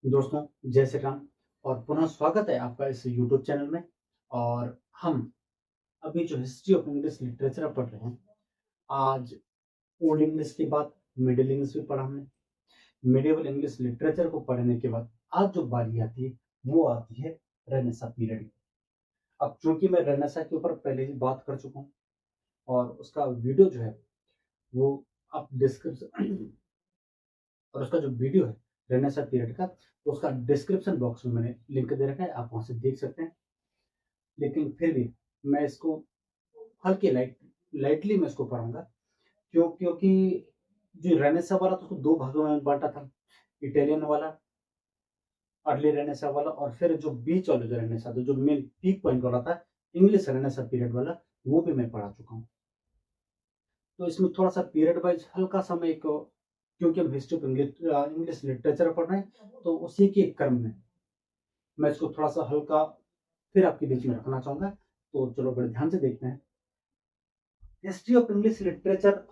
दोस्तों, जय श्री राम और पुनः स्वागत है आपका इस यूट्यूब चैनल में। और हम अभी जो हिस्ट्री ऑफ इंग्लिश लिटरेचर पढ़ रहे हैं, आज ओल्ड इंग्लिश के बाद मिडिल इंग्लिश भी पढ़ा हमने। मिडिवल इंग्लिश लिटरेचर को पढ़ने के बाद आज जो बारी आती है वो आती है रेनेसा पीरियड की। अब चूंकि मैं रेनेसा के ऊपर पहले ही बात कर चुका हूँ और उसका वीडियो जो है वो आप डिस्क्रिप्शन और उसका जो वीडियो है रेनेसा पीरियड का, तो उसका डिस्क्रिप्शन बॉक्स में मैंने लिंक दे रखा है, आप वहां से देख सकते हैं। लेकिन फिर भी मैं इसको हल्के लाइटली मैं इसको पढ़ूंगा। क्योंकि जो रेनेसा वाला तो उसको दो भागों में बांटा था, इटालियन वाला, अर्ली रेनेसा वाला, और फिर जो बीच वाला जो रेनेसा था, जो मेन पीक पॉइंट वाला था, इंग्लिश रेनेसा पीरियड वाला, वो भी मैं पढ़ा चुका हूँ। तो इसमें थोड़ा सा पीरियड वाइज हल्का सा मैं एक, क्योंकि हम हिस्ट्री ऑफ इंग्लिश लिटरेचर पढ़ रहे हैं, तो उसी के क्रम में मैं इसको थोड़ा सा हल्का फिर आपके बीच में रखना चाहूंगा। तो चलो बड़े ध्यान से देखते हैं history of English literature.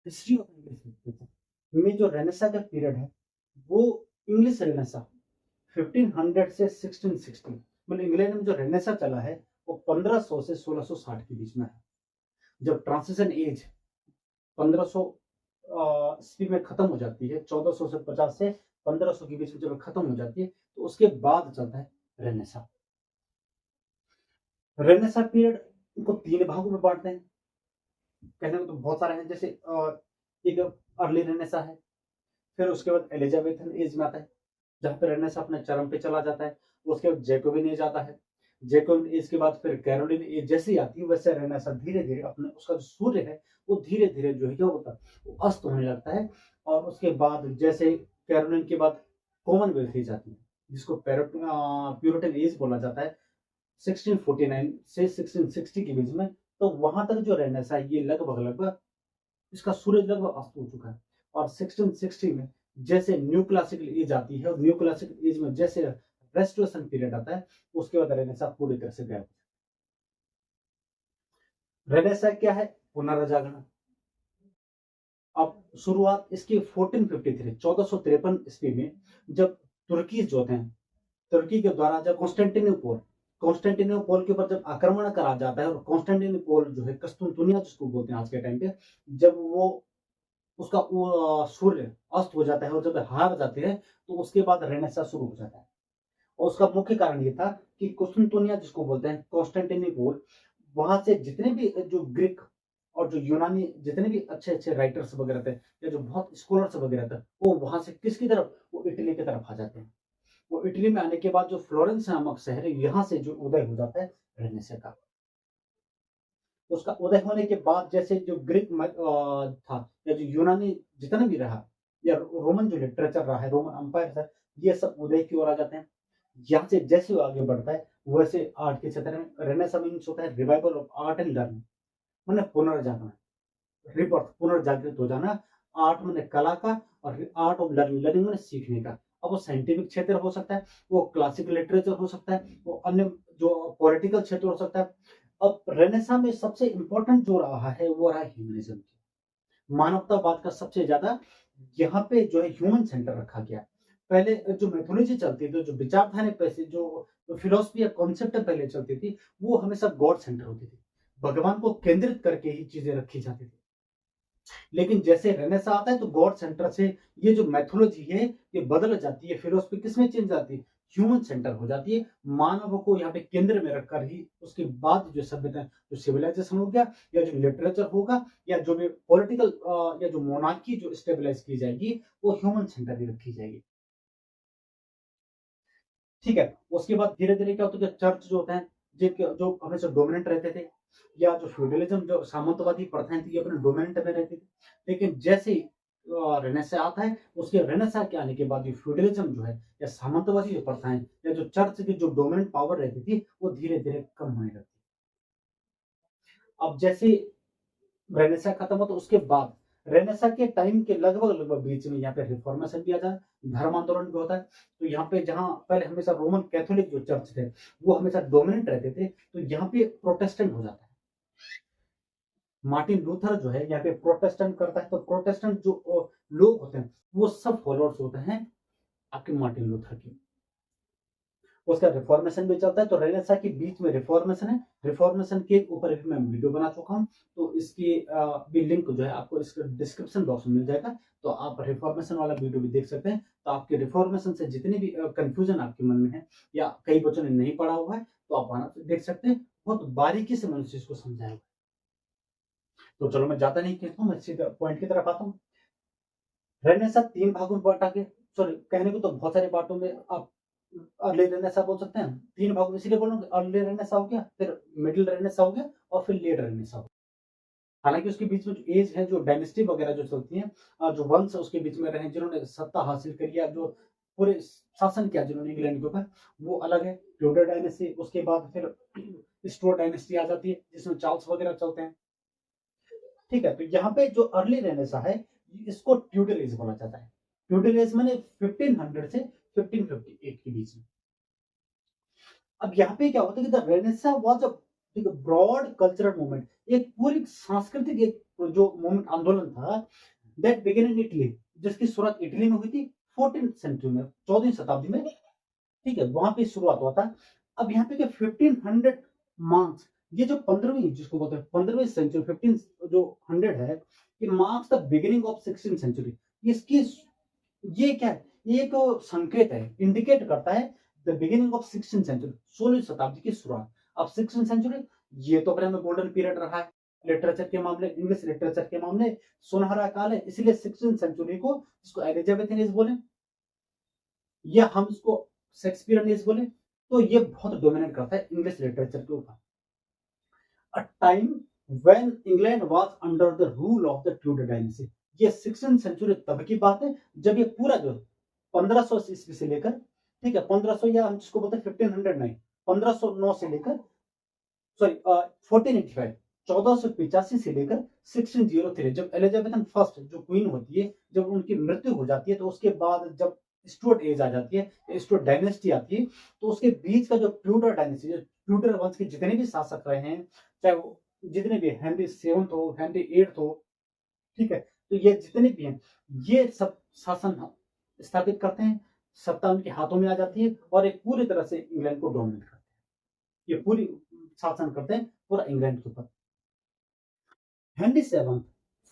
History of English literature में जो रेनेसा का पीरियड है वो इंग्लिश रेनेसा 1500 से 1660, मतलब इंग्लैंड में जो रेनेसा चला है वो 1500 से 1660 के बीच में है। जब ट्रांजिशन एज 1500 ईस्वी में खत्म हो जाती है, 1400 से 50 से 1500 के बीच में जब खत्म हो जाती है, तो उसके बाद चलता है रेनेसा। रेनेसा पीरियड को तीन भागों में बांटते हैं। कहने में तो बहुत सारे हैं, जैसे एक अर्ली रेनेसा है, फिर उसके बाद एलिजाबेथन एज में आता है जहां पर रेनेसा अपने चरम पे चला जाता है। उसके बाद जैकोबिन एज आता है। जैकोबिन एज के बाद फिर कैरोलिन एज जैसे ही आती है, वैसे रेनेसा धीरे धीरे अपने उसका जो सूर्य है वो धीरे धीरे जो है क्या होता है, वो अस्त होने लगता है। और उसके बाद जैसे कैरोलिन के बाद कॉमनवेल्थ एज आती है, जिसको प्यूरिटन एज बोला जाता है, 1649 से 1660 के बीच में। तो वहां तक जो रेनेसा है ये लगभग लगभग इसका सूरज लगभग अस्त हो चुका है। और 1660 में जैसे न्यू क्लासिकल एज आती है, और न्यू क्लासिकल एज में जैसे रेस्टोरेशन पीरियड आता है, उसके बाद रेनेसा पूरी तरह से गायब। रेनेसा क्या है? पुनर्जागरण। अब शुरुआत इसकी 1453 1453 ईस्वी में, जब तुर्की जो थे, तुर्की के द्वारा जब कॉन्स्टेंटिनोपोल के ऊपर जब आक्रमण करा जाता है, और कॉन्स्टेंटिनोपोल जो है कस्तुनतुनिया जिसको बोलते हैं आज के टाइम पे, जब वो उसका सूर्य अस्त हो जाता है और जब हार जाते हैं, तो उसके बाद रेनेसा शुरू हो जाता है। और उसका मुख्य कारण ये था कि कुस्तुनतुनिया जिसको बोलते हैं कॉन्स्टेंटिनोपल, वहां से जितने भी जो ग्रीक और जो यूनानी जितने भी अच्छे अच्छे राइटर्स वगैरह थे, या जो बहुत स्कॉलर्स वगैरह थे, वो वहां से किसकी तरफ, वो इटली की तरफ आ जाते हैं। वो इटली में आने के बाद जो फ्लोरेंस नामक शहर है, यहाँ से जो उदय हो जाता है रेनेसा का। उसका उदय होने के बाद जैसे जो ग्रीक था, या जो यूनानी जितना भी रहा, या रोमन जो लिटरेचर रहा है, रोमन अंपायर था, ये सब उदय की ओर आ जाते हैं। यहाँ से जैसे वो आगे बढ़ता है, वैसे आर्ट के क्षेत्र में रेनेसां मीन्स होता है revival of art and learning, मतलब पुनर्जागरण, रिबर्थ, पुनर्जागृत हो जाना। आर्ट मैंने कला का, और आर्ट ऑफ लर्निंग, लर्निंग मैंने सीखने का। अब वो साइंटिफिक क्षेत्र हो सकता है, वो क्लासिकल लिटरेचर हो सकता है, वो अन्य जो पॉलिटिकल क्षेत्र हो सकता है। अब रेनेसा में सबसे इंपॉर्टेंट जो रहा है वो रहा ह्यूमनिज्म, मानवतावाद का सबसे ज्यादा यहाँ पे जो है ह्यूमन सेंटर रखा गया। पहले जो मैथोलॉजी चलती थी, जो विचारधारा पैसे जो फिलोसफी या कॉन्सेप्ट पहले चलती थी, वो हमेशा गॉड सेंटर होती थी, भगवान को केंद्रित करके ही चीजें रखी जाती थी। लेकिन जैसे रेनेसा आता है, तो गॉड सेंटर से ये जो मैथोलॉजी है ये बदल जाती है, फिलोसफी किसमें चेंज आती है, ह्यूमन सेंटर हो जाती है। मानव को यहाँ पे केंद्र में रखकर ही उसके बाद जो सभ्यता, जो सिविलाइजेशन हो गया, या जो लिटरेचर होगा, या जो भी पॉलिटिकल या जो मोनार्की जो स्टेबलाइज की जाएगी, वो ह्यूमन सेंटर ही रखी जाएगी। ठीक है। उसके बाद धीरे धीरे क्या होता है, चर्च जो होते हैं, जिनके जो हमेशा डोमिनेंट रहते थे, या जो फ्यूडलिज्म जो सामंतवादी प्रथाएं थी, ये अपने डोमिनेंट में रहती थी। लेकिन जैसे ही रेनेसा आता है, उसके रेनेसा के आने के बाद ये फ्यूडलिज्म जो है, या सामंतवादी जो प्रथाएं, या जो चर्च की जो डोमिनेंट पावर रहती थी, वो धीरे धीरे कम होने लगती। अब जैसे रेनेसा खत्म हो, तो उसके बाद रेनेसा के टाइम के लगभग लगभग बीच में यहाँ पे रिफॉर्मेशन भी आता है, धर्म आंदोलन भी होता है। तो यहाँ पे जहाँ पहले हमेशा रोमन कैथोलिक जो चर्च थे वो हमेशा डोमिनेंट रहते थे, तो यहाँ पे प्रोटेस्टेंट हो जाता है। मार्टिन लूथर जो है यहाँ पे प्रोटेस्टेंट करता है, तो प्रोटेस्टेंट जो लोग होते हैं वो सब फॉलोअर्स होते हैं आपके मार्टिन लूथर के। उसका रिफॉर्मेशन भी चलता है, तो रेनेसा के बीच में रिफॉर्मेशन है, रिफॉर्मेशन के ऊपर भी मैं वीडियो बना चुका हूँ, तो इसकी भी लिंक जो है आपको इसके डिस्क्रिप्शन बॉक्स में मिल जाएगा, तो आप रिफॉर्मेशन वाला वीडियो भी देख सकते हैं। तो आपके रिफॉर्मेशन से जितनी भी कंफ्यूजन आपके मन में है या कई बच्चों ने नहीं पढ़ा हुआ है तो आप आराम से देख सकते हैं, बहुत बारीकी से मैंने उस चीज को समझाया हुआ है। तो चलो मैं ज्यादा नहीं कहता हूँ, मैं सीधा पॉइंट की तरफ आता हूँ। रेनेसा 3 भागों में बांटा गया, सॉरी कहने को तो बहुत सारे बातों में आप अर्ली रेनेसा बोल सकते हैं, 3 भागों में इसलिए बोल रहा हूँ, अर्ली रेनेसा हो गया, फिर मिडिल रेनेसा हो गया और फिर लेट रेनेसा हो गया। हालांकि उसके बीच में जो एज है, जो डायनेस्टी वगैरह जो चलती है, जो वंश उसके बीच में रहे, जिन्होंने सत्ता हासिल करी या जो पूरे शासन किया जिन्होंने इंग्लैंड के ऊपर, वो अलग है। ट्यूडर डायनेस्टी, उसके बाद फिर स्टुअर्ट डायनेस्टी आ जाती है जिसमें चार्ल्स वगैरह चलते हैं। ठीक है, तो यहाँ पे जो अर्ली रेनेसा है इसको ट्यूडर एज बोला जाता है। ट्यूडर एज मैंने 1500 से 1558 के बीच में। अब यहाँ पे क्या होता है कि the renaissance was a broad cultural movement, एक पूरी सांस्कृतिक एक जो मूवमेंट आंदोलन था, दैट बिगिन इन इटली, जिसकी शुरुआत इटली में हुई थी 14th सेंचुरी में, 14वीं शताब्दी में। ठीक है, वहां पे शुरुआत हुआ था। अब यहाँ पे क्या 1500 मार्क्स, ये जो 15वीं जिसको बोलते हैं 15वीं सेंचुरी, 15 जो 100 है, ये marks the beginning of 16th century. इसकी ये क्या है, ये एक संकेत है, इंडिकेट करता है the beginning of 16th century, 16वीं शताब्दी की शुरुआत। अब 16th सेंचुरी ये तो अपने में गोल्डन पीरियड रहा है लिटरेचर के मामले, इंग्लिश लिटरेचर के मामले सुनहरा काल है, इसलिए 16th सेंचुरी को जिसको एलिजाबेथन एज बोले या हम इसको शेक्सपियरन एज बोले, तो ये बहुत डोमिनेट करता है इंग्लिश लिटरेचर के ऊपर। A time when England was under the rule of the Tudor dynasty, ये 16th सेंचुरी तब की बात है जब ये पूरा जो 1500 ईस्वी से लेकर, ठीक है 1500 या हम जिसको बोलते हैं 1500 नहीं, 1509 से लेकर, सॉरी 1485, 1485 से लेकर 1603, जब एलिजाबेथन फर्स्ट जो क्वीन होती है जब उनकी मृत्यु हो जाती है, तो उसके बाद जब स्टुअर्ट एज आ जाती है, स्टुअर्ट डायनेस्टी आती है, तो उसके बीच का जो ट्यूडर डायनेस्टी, जो ट्यूडर वंश के जितने भी शासक रहे हैं, चाहे वो जितने भी हेनरी सेवंथ हो, हेनरी एट्थ हो, ठीक है, तो ये जितने भी हैं ये सब शासन स्थापित करते हैं, सत्ता उनके हाथों में आ जाती है और एक पूरी तरह से इंग्लैंड को डोमिनेट करते हैं, ये पूरी शासन करते हैं पूरा इंग्लैंड के ऊपर। हेनरी सेवन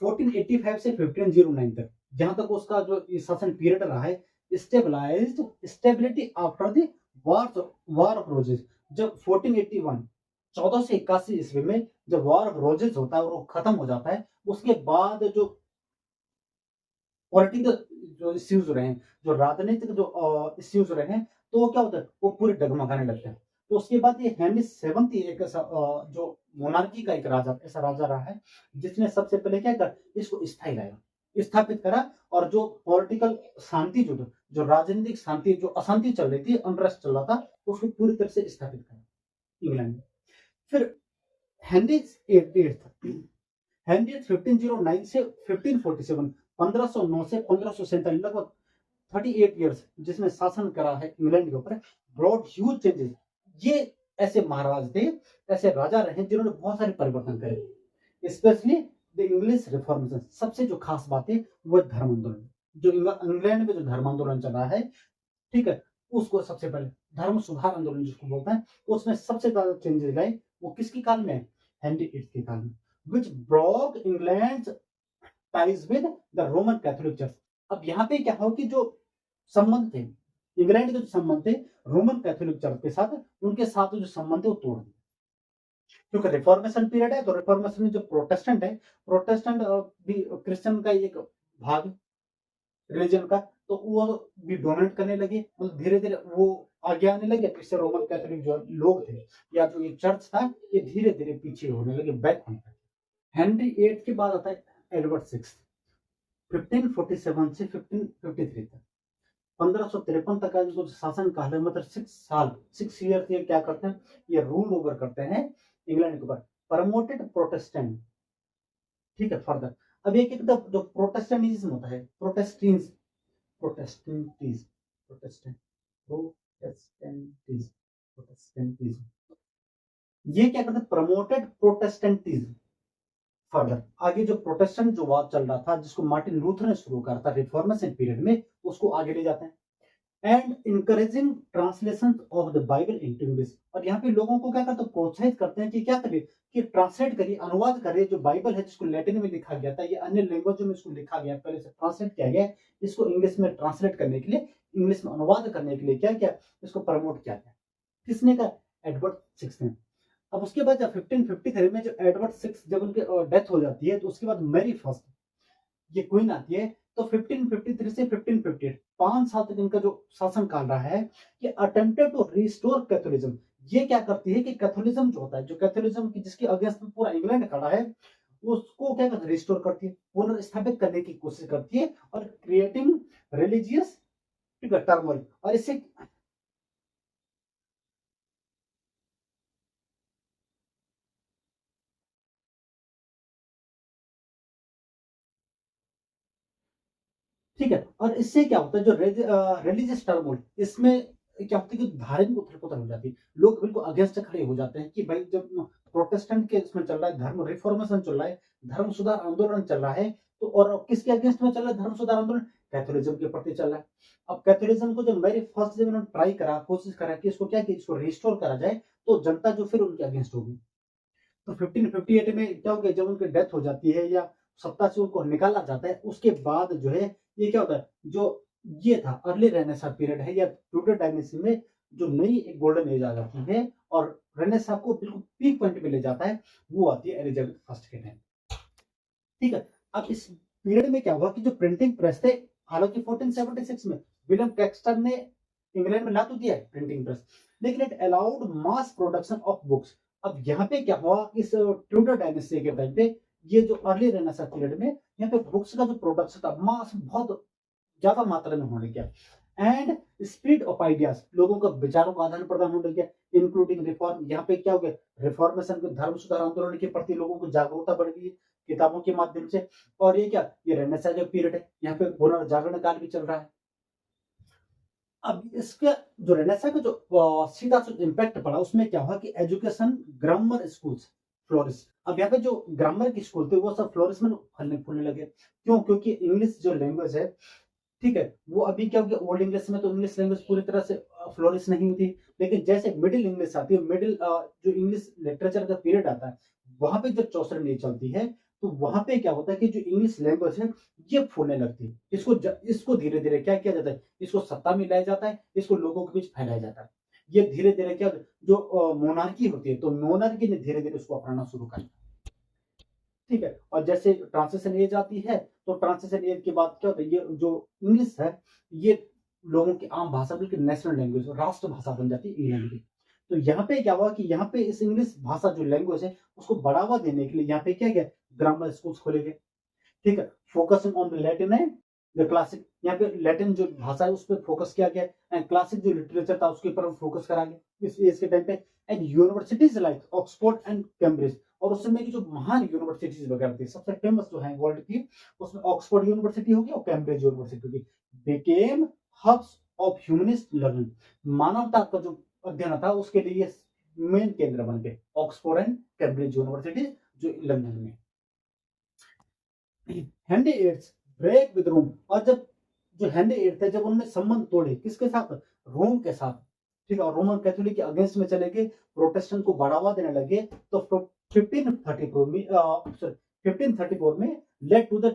1485 से 1509 तक, जहां तक उसका जो शासन पीरियड रहा है, stabilized stability after the war of roses, जब 1481 1481 ईस्वी में जब वॉर ऑफ रोजेस होता है और वो खत्म हो जाता है, उसके बाद जो पॉलिटिकल जो इश्यूज रहे हैं, जो राजनीतिक जो इश्यूज रहे हैं, तो वो क्या होता है, वो पूरे डगमगाने लगते हैं। तो उसके बाद ये हेनरी सेवंथ एक ऐसा जो मोनार्की का एक राजा, ऐसा राजा रहा है जिसने सबसे पहले क्या कर इसको स्थायी लाया, स्थापित करा, और जो पॉलिटिकल शांति जो राजनीतिक शांति, जो अशांति चल रही थी, अनरेस्ट चल रहा था, उसको पूरी तरह से स्थापित करा इंग्लैंड में। फिर हेनरी एट्थ, हेनरी 1509 से 1547, 1509 से 1547, लगभग 38 ईयर्स जिसने शासन करा है इंग्लैंड के ऊपर, ब्रॉड ह्यूज चेंजेस। ये ऐसे महाराज थे, ऐसे राजा रहे जिन्होंने बहुत सारे परिवर्तन करे, स्पेशली द इंग्लिश रिफॉर्मेशन। सबसे जो खास बात है वो धर्म आंदोलन, जो इंग्लैंड में जो धर्म आंदोलन चला है, ठीक है, उसको सबसे पहले धर्म सुधार आंदोलन जिसको बोलते हैं, उसमें सबसे ज्यादा चेंजेस लाए वो किसके काल में, हेनरी एट्थ के काल में, which broke England's ties with the Roman Catholic Church। अब यहाँ पे क्या हो कि जो संबंध थे इंग्लैंड के, जो संबंध थे रोमन कैथोलिक चर्च के साथ, उनके साथ जो संबंध है वो तोड़ दिए, क्योंकि रिफॉर्मेशन पीरियड है, तो रिफॉर्मेशन में जो प्रोटेस्टेंट है, प्रोटेस्टेंट भी क्रिश्चियन का एक भाग रिलीजन का, तो वो भी डोमिनेट करने लगे, मतलब धीरे धीरे वो आगे आने लगे, इससे रोमन कैथोलिक जो लोग थे या जो ये चर्च था, ये धीरे धीरे पीछे होने लगे, बैक होने लगे। हेनरी एट के बाद आता है एडवर्ड सिक्स, 1547 से 1553 तक, 1553 तक का जो शासन काल है, मतलब 6 साल, 6 ईयर ये क्या करते हैं, ये रूल ओवर करते हैं इंग्लैंड के ऊपर, प्रमोटेड प्रोटेस्टेंट। ठीक है, फर्दर अब एक एकदम जो प्रोटेस्टेंटिज्म होता है, Protestantism, Protestantism, Protestant Protestantism Protestantism, ये क्या करते हैं, प्रमोटेड प्रोटेस्टेंटिज्म, फर्दर आगे जो प्रोटेस्टेंट जो वाद चल रहा था, जिसको मार्टिन लूथर ने शुरू करा था रिफॉर्मेशन पीरियड में, उसको आगे ले जाते हैं। And encouraging translation of the Bible into English, और यहाँ पे लोगों को क्या करते हैं, प्रोत्साहित करते हैं कि क्या करिए, कि ट्रांसलेट करिए, अनुवाद करिए, जो बाइबल है जिसको लैटिन में लिखा गया था, ये अन्य लैंग्वेजों में इसको लिखा गया, पहले से ट्रांसलेट किया गया, इसको इंग्लिश में ट्रांसलेट करने के लिए, इंग्लिश में अनुवाद करने के लिए क्या क्या इसको प्रमोट किया गया। किसने कहा? एडवर्ड सिक्स ने। अब उसके बाद जब 1553 में जो एडवर्ड सिक्स जब उनके डेथ हो जाती है, तो उसके बाद मैरी फर्स्ट ये क्वीन आती है। तो 1553 से 1558 5 साल तक इनका जो शासन काल रहा है, ये अटेम्प्टेड टू रिस्टोर कैथोलिज्म। ये क्या करती है कि कैथोलिज्म जो होता है, जो कैथोलिज्म की जिसके अगेंस्ट में पूरा इंग्लैंड खड़ा है, उसको क्या करती है, रिस्टोर करती है, पुनर्स्थापित करने की कोशिश करती है, और क्रिएटिंग रिलीजियस टर्मोइल, और इससे ठीक है। और इससे क्या होता है, जो रिलीजियस टर्मोइल, इसमें क्या होता है कि धार्मिक उथल पुथल हो जाती है, लोग बिल्कुल अगेंस्ट खड़े हो जाते हैं कि भाई जब प्रोटेस्टेंट के इसमें चल रहा है, धर्म रिफॉर्मेशन चल रहा है, धर्म सुधार आंदोलन चल रहा है, तो और किसके अगेंस्ट में चल रहा है धर्म सुधार आंदोलन? कैथोलिज्म के प्रति चल रहा है। अब कैथोलिज्म को जब मैरी फर्स्ट जब इन्होंने ट्राई करा, कोशिश करा कि इसको क्या कि इसको रिस्टोर करा जाए, तो जनता जो फिर उनके अगेंस्ट होगी। तो 1558 में क्या हो गया, जब उनकी डेथ हो जाती है या सत्ता से उनको निकाला जाता है, उसके बाद जो है ये क्या होता है, जो ये था अर्ली रेनेसां पीरियड है या ट्यूडर डायनेस्टी में जो नई एक गोल्डन एज आ जाती है, और रेनेसां को बिल्कुल पीक पॉइंट पे ले जाता है, वो आती है एलिजाबेथ फर्स्ट के टाइम। ठीक है। अब इस पीरियड में क्या हुआ कि जो प्रिंटिंग प्रेस थे, हालांकि 1476 में विलियम कैक्सटन ने इंग्लैंड में ला तो दिया है प्रिंटिंग प्रेस, लेकिन it allowed mass production of books. अब यहाँ पे क्या हुआ, इस ट्यूडर डायनेस्टी के टाइम पे, ये जो अर्ली रेनेसां पीरियड में, यहाँ पे बुक्स का जो प्रोडक्शन था मास बहुत ज्यादा मात्रा में होने लगा, एंड स्पीड ऑफ आइडियाज, लोगों का विचारों का आदान प्रदान होने लगा, इंक्लूडिंग रिफॉर्म। यहाँ पे क्या हो गया, रिफॉर्मेशन के धर्म सुधार आंदोलन के प्रति लोगों को जागरूकता बढ़ गई किताबों के माध्यम से। और ये क्या, ये रेनेसां जो पीरियड है, यहाँ पे पुनर्जागरण काल भी चल रहा है। अब इसका जो रेनेसां का जो सीधा जो इम्पैक्ट पड़ा, उसमें क्या हुआ कि एजुकेशन, ग्रामर स्कूल्स फ्लोरिश। अब यहाँ पे जो ग्रामर की स्कूल थे, वो सब फ्लोरिश में फलने फूलने लगे। क्यों? क्योंकि इंग्लिश जो लैंग्वेज है, ठीक है, वो अभी क्या हो गया, ओल्ड इंग्लिश में तो इंग्लिश लैंग्वेज पूरी तरह से फ्लोरिश नहीं होती, लेकिन जैसे मिडिल इंग्लिश आती है, मिडिल जो इंग्लिश लिटरेचर का पीरियड आता है, वहां पे जब चौसर नहीं चलती है, तो वहां पे क्या होता है कि जो इंग्लिश लैंग्वेज है, ये फूलने लगती है। इसको धीरे धीरे क्या किया जाता है, इसको सत्ता में लाया जाता है, इसको लोगों के बीच फैलाया जाता है। ये धीरे धीरे क्या, जो मोनार्की होती है, तो मोनार्की ने धीरे धीरे उसको अपनाना शुरू कर दिया। ठीक है। और जैसे ट्रांसलेशन एज आती है, तो ट्रांसलेशन एज के बाद क्या होता है, ये जो इंग्लिश है, ये लोगों की आम भाषा, बल्कि नेशनल लैंग्वेज, राष्ट्र भाषा बन जाती है इंग्लैंड की। तो यहाँ पे क्या हुआ कि यहाँ पे इस इंग्लिश भाषा जो लैंग्वेज है, उसको बढ़ावा देने के लिए यहाँ पे क्या गया, ग्रामर स्कूल्स खोले गए। ठीक है। फोकसिंग ऑन द लैटिन है, द क्लासिक, यहाँ पे लैटिन जो भाषा है उस पर फोकस किया गया, एंड क्लासिक जो लिटरेचर था उसके ऊपर फोकस करा गया इस एज के टाइम पे। And universities like Oxford and Cambridge, और उस समय की जो महान यूनिवर्सिटीज वगैरह थी, सबसे फेमस जो है वर्ल्ड की, उसमें ऑक्सफोर्ड यूनिवर्सिटी होगी और कैम्ब्रिज यूनिवर्सिटी होगी, became hubs of humanist learning. मानवता का जो अध्ययन था, उसके लिए मेन केंद्र बन गए ऑक्सफोर्ड एंड कैम्ब्रिज यूनिवर्सिटी जो लंदन में। हेनरी एट्स ब्रेक विद रोम, और जब जो हेनरी एट्थ है, जब उन्होंने संबंध तोड़े किसके साथ, रोम के साथ, ठीक है, और रोमन कैथोलिक के अगेंस्ट में चले गए, प्रोटेस्टेंट को बढ़ावा देने लगे, तो 1534 में 1534 में लेड टू द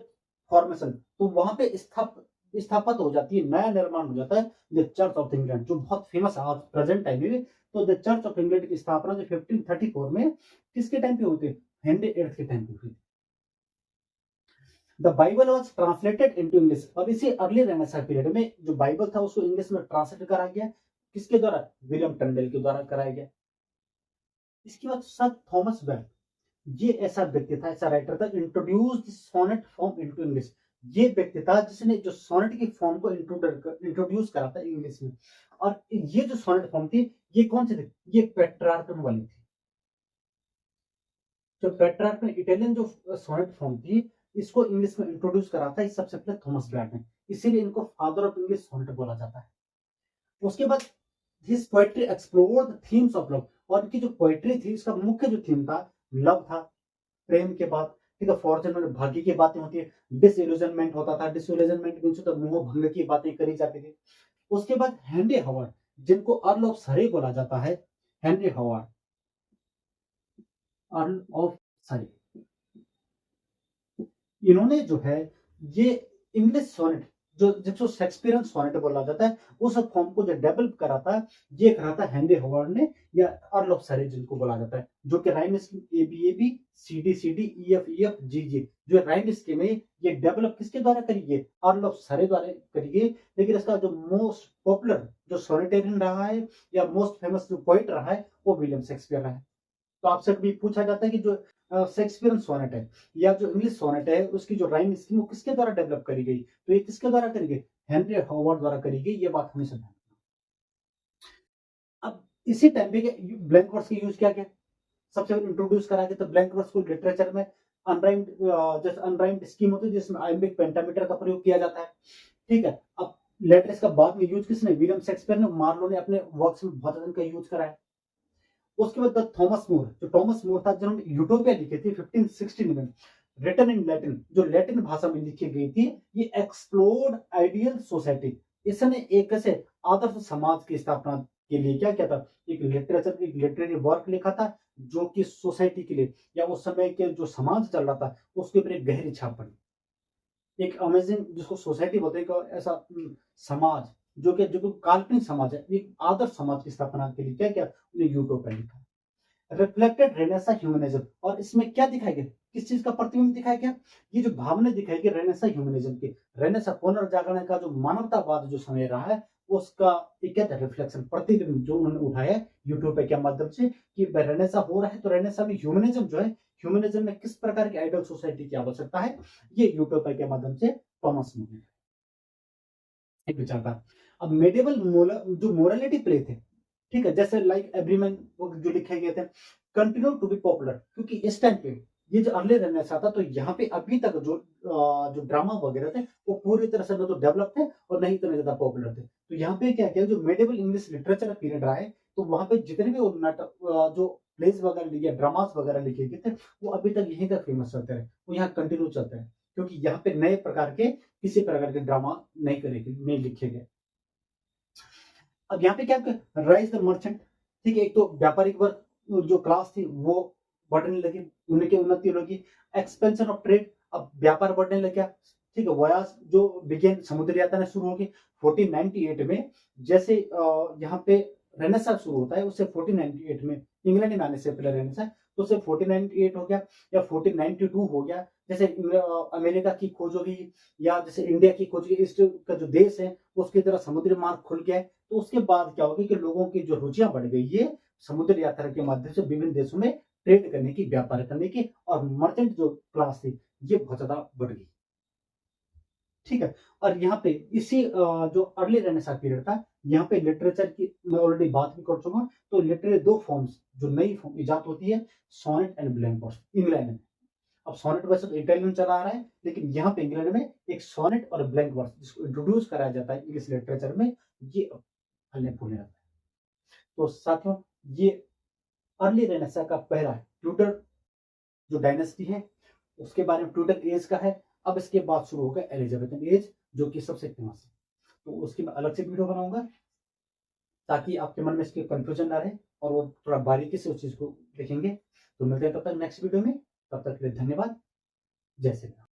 फॉर्मेशन, तो वहां पे स्थापित हो जाती है, नया निर्माण हो जाता है द चर्च ऑफ इंग्लैंड, जो बहुत फेमस है आज प्रेजेंट टाइम में। तो द चर्च ऑफ इंग्लैंड की स्थापना जो 1534 में किसके टाइम पे हुई थी, हेनरी एट्थ के टाइम पे हुई थी। The Bible was translated into English, और इसी अर्ली रेनेसां पीरियड में जो बाइबल था उसको इंग्लिश में ट्रांसलेट करा गया, किसके द्वारा, विलियम टंडेल के द्वारा कराया गया। इसके बाद सर थॉमस वेब, ये ऐसा व्यक्ति था, ऐसा राइटर था, introduce sonnet form into English. ये व्यक्ति था जिसने जो सोनेट की फॉर्म को इंट्रोड्यूस करा था इंग्लिश में। और ये जो सोनेट फॉर्म थी, ये कौन सी थी, ये पेट्रार्कन वाली थी। जो पेट्रार्कन इटालियन जो सोनेट फॉर्म थी, इसको इंग्लिश में इंट्रोड्यूस करा था सबसे पहले थॉमस ब्लैक ने, इसीलिए इनको फादर ऑफ इंग्लिश सोनेट बोला जाता है। उसके बाद his poetry explore the themes of love, और इनकी जो पोएट्री थी, इसका मुख्य जो थीम था लव था, प्रेम के बाद ठीक है, फॉर्चून में भाग्य की बातें होती है, डिसइल्यूजनमेंट होता था, डिसइल्यूजनमेंट मीन्स होता मोह भंग की बातें करी जाती थी। उसके बाद हेनरी हावर्ड, जिनको अर्ल ऑफ सरे बोला जाता है, हेनरी हावर्ड, अर्ल ऑफ सरे, इन्होंने जो है ये इंग्लिश सोनेट, जो जिसको शेक्सपियरन सोनेट बोला जाता है, उस फॉर्म को जो डेवलप करा था, ये करा था हेनरी हावर्ड ने, या अर्ल ऑफ सरे जिनको बोला जाता है, जो कि rhyme scheme A B C D E F G G, जो राइम स्कीम है ये डेवलप किसके द्वारा करी गई, अर्ल ऑफ सरे द्वारा करी गई। लेकिन इसका जो मोस्ट पॉपुलर जो सोनेटेरियन रहा है या मोस्ट फेमस जो पोइट रहा है वो विलियम शेक्सपियर रहा है। तो आपसे कभी पूछा जाता है कि जो शेक्सपियरन सोनेट है या जो इंग्लिश सोनेट है उसकी जो राइम स्कीम वो किसके द्वारा डेवलप करी गई, तो ये किसके द्वारा करी गई, हेनरी हावर्ड द्वारा करी गई, ये बात हमेशा ध्यान रखना। अब इसी टाइम पे ब्लैंक वर्ड्स का यूज क्या किया, सबसे पहले इंट्रोड्यूस करा गया, तो ब्लैंक वर्ड्स को लिटरेचर में अनराइम्ड, जैसे अनराइम्ड स्कीम होती है जिसमें आइम्बिक पेंटामीटर का प्रयोग किया जाता है। ठीक है, अब लेटर इसका बाद में यूज किसने, विलियम शेक्सपियर ने, मार्लो ने अपने वर्क्स में बहुत इनका यूज करा है। उसके बाद थॉमस मोर, जो टॉमस मोर था जिन्होंने यूटोपिया लिखी थी 1516 में, रिटन इन लैटिन, जो लैटिन भाषा में लिखी गई थी, ये एक्सप्लोर्ड आइडियल सोसाइटी, इसने एक ऐसे आदर्श समाज की स्थापना के लिए क्या किया था, एक लिटरेचर, एक लिटरेरी वर्क लिखा था जो कि सोसाइटी के लिए या उस समय के जो समाज चल रहा था उसके ऊपर एक गहरी छाप पड़ी। एक अमेजिंग जिसको सोसाइटी बोलते हैं, ऐसा समाज जो कि काल्पनिक समाज है, एक आदर्श समाज की स्थापना के लिए क्या किया उन्हें यूटोपिया लिखा। रिफ्लेक्टेड रेनेसा ह्यूमनिज्म, और इसमें क्या दिखाया गया, किस चीज का प्रतिबिंब दिखाया गया, ये जो भावना दिखाई गई रेनेसा ह्यूमनिज्म की, रेनेसा पुनर्जागरण का जो मानवतावाद जो समय रहा है उसका एक कहते हैं रिफ्लेक्शन, प्रतिबिंब जो उन्होंने उठाया है यूट्यूब के माध्यम से कि रेनेसा हो रहा है, तो रेनेसा में ह्यूमनिज्म जो है, ह्यूमनिज्म में किस प्रकार की आइडल सोसाइटी की आवश्यकता है, ये यूट्यूब के माध्यम से टॉमस मोर ने एक विचार था। अब मेडिवल जो मोरालिटी प्ले थे, ठीक है, जैसे लाइक एवरीमैन जो लिखे गए थे, कंटिन्यू टू बी पॉपुलर, क्योंकि इस टाइम पे ये जो अर्ली रेनेसां था तो यहाँ पे अभी तक जो ड्रामा वगैरह थे वो पूरी तरह से न तो डेवलप थे और नहीं इतने ज्यादा पॉपुलर थे। तो यहाँ पे क्या किया, जो मेडिवल इंग्लिश लिटरेचर पीरियड रहा है तो वहां पे जितने भी वो नाटक जो प्लेस वगैरह लिखे, ड्रामास वगैरह लिखे गए थे वो अभी तक यहीं तक फेमस चलते रहे, वो यहाँ कंटिन्यू चलते हैं, क्योंकि यहाँ पे नए प्रकार के किसी प्रकार के ड्रामा नहीं करे गए, नहीं लिखे गए। अब यहाँ पे क्या, राइज द मर्चेंट, ठीक है, एक तो व्यापारिक वर्ग जो क्लास थी वो बढ़ने लगी, उनकी उन्नति होगी। एक्सपेंशन ऑफ ट्रेड, अब व्यापार बढ़ने लग गया, ठीक है, वयास जो बिगेन, समुद्री यात्रा शुरू होगी 1498 में, जैसे यहाँ पे रेनेसां शुरू होता है उससे 1498 में, इंग्लैंड में आने से पहले रेनेसां, तो उससे 1498 हो गया या 1492 हो गया, जैसे अमेरिका की खोज होगी या जैसे इंडिया की खोज होगी, ईस्ट का जो देश है उसकी तरह समुद्री मार्ग खुल गया है। तो उसके बाद क्या होगी कि लोगों की जो रुचियां बढ़ गई है समुद्र यात्रा के माध्यम से विभिन्न देशों में ट्रेड करने की, व्यापार करने की, और मर्चेंट जो क्लास थी ये बहुत ज्यादा बढ़ गई। ठीक है, और यहाँ पे इसी जो अर्ली रेनेसां पीरियड था यहाँ पे लिटरेचर की मैं ऑलरेडी बात भी कर चुका हूँ, तो लिटरेरी दो फॉर्म्स जो नई फॉर्म इजाद होती है, sonnet and blank verse, England में। अब सोनेट वैसे तो इटालियन चला आ रहा है लेकिन यहाँ पे इंग्लैंड में एक सोनेट और ब्लैंक वर्स जिसको इंट्रोड्यूस कराया जाता है इंग्लिश लिटरेचर में, ये फलने फूलने लगता है। तो साथियों, ये अर्ली रेनेसां का पहला ट्यूडर जो डायनेस्टी है उसके बारे में, ट्यूडर एज का है। अब इसके बाद शुरू होगा एलिजाबेथन एज जो कि सबसे फेमस है, तो उसकी मैं अलग से वीडियो बनाऊंगा ताकि आपके मन में इसके कंफ्यूजन ना रहे और वो थोड़ा बारीकी से उस चीज को देखेंगे। तो मिलते हैं तब तक नेक्स्ट वीडियो में, तब तक के लिए धन्यवाद। जय श्री राम।